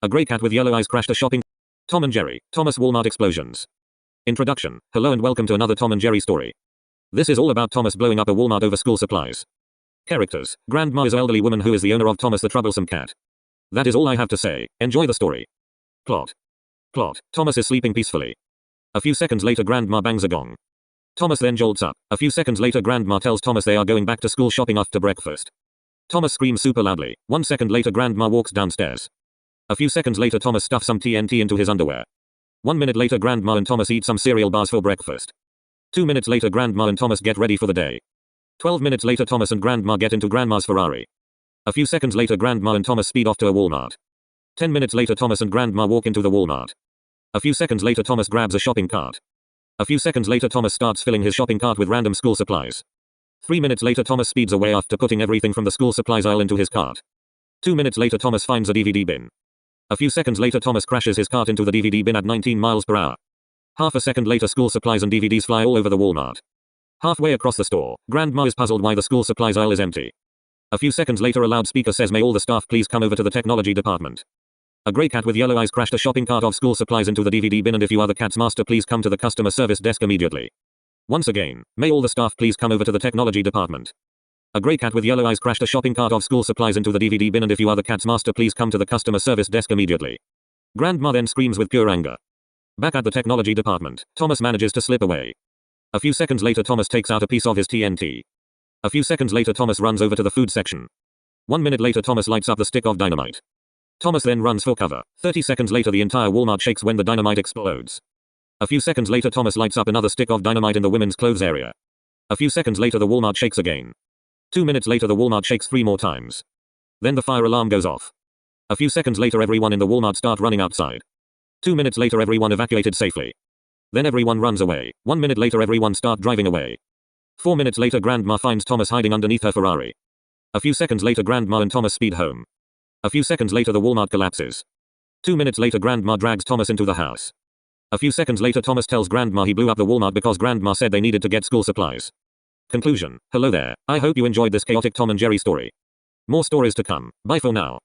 A grey cat with yellow eyes crashed a shopping. Tom and Jerry, Thomas Walmart explosions. Introduction. Hello and welcome to another Tom and Jerry story. This is all about Thomas blowing up a Walmart over school supplies. Characters. Grandma is an elderly woman who is the owner of Thomas the troublesome cat. That is all I have to say. Enjoy the story. Plot. Thomas is sleeping peacefully. A few seconds later Grandma bangs a gong. Thomas then jolts up. A few seconds later Grandma tells Thomas they are going back to school shopping after breakfast. Thomas screams super loudly. 1 second later Grandma walks downstairs. A few seconds later Thomas stuffs some TNT into his underwear. 1 minute later Grandma and Thomas eat some cereal bars for breakfast. 2 minutes later Grandma and Thomas get ready for the day. 12 minutes later Thomas and Grandma get into Grandma's Ferrari. A few seconds later Grandma and Thomas speed off to a Walmart. 10 minutes later Thomas and Grandma walk into the Walmart. A few seconds later Thomas grabs a shopping cart. A few seconds later Thomas starts filling his shopping cart with random school supplies. 3 minutes later Thomas speeds away after putting everything from the school supplies aisle into his cart. 2 minutes later Thomas finds a DVD bin. A few seconds later Thomas crashes his cart into the DVD bin at 19 miles per hour. Half a second later school supplies and DVDs fly all over the Walmart. Halfway across the store, Grandma is puzzled why the school supplies aisle is empty. A few seconds later a loudspeaker says may all the staff please come over to the technology department. A grey cat with yellow eyes crashed a shopping cart of school supplies into the DVD bin and if you are the cat's master please come to the customer service desk immediately. Once again, may all the staff please come over to the technology department. A grey cat with yellow eyes crashed a shopping cart of school supplies into the DVD bin and if you are the cat's master please come to the customer service desk immediately. Grandma then screams with pure anger. Back at the technology department, Thomas manages to slip away. A few seconds later Thomas takes out a piece of his TNT. A few seconds later Thomas runs over to the food section. 1 minute later Thomas lights up the stick of dynamite. Thomas then runs for cover. 30 seconds later the entire Walmart shakes when the dynamite explodes. A few seconds later Thomas lights up another stick of dynamite in the women's clothes area. A few seconds later the Walmart shakes again. 2 minutes later the Walmart shakes 3 more times. Then the fire alarm goes off. A few seconds later everyone in the Walmart start running outside. 2 minutes later everyone evacuated safely. Then everyone runs away. 1 minute later everyone start driving away. 4 minutes later Grandma finds Thomas hiding underneath her Ferrari. A few seconds later Grandma and Thomas speed home. A few seconds later the Walmart collapses. 2 minutes later Grandma drags Thomas into the house. A few seconds later Thomas tells Grandma he blew up the Walmart because Grandma said they needed to get school supplies. Conclusion. Hello there, I hope you enjoyed this chaotic Tom and Jerry story. More stories to come. Bye for now.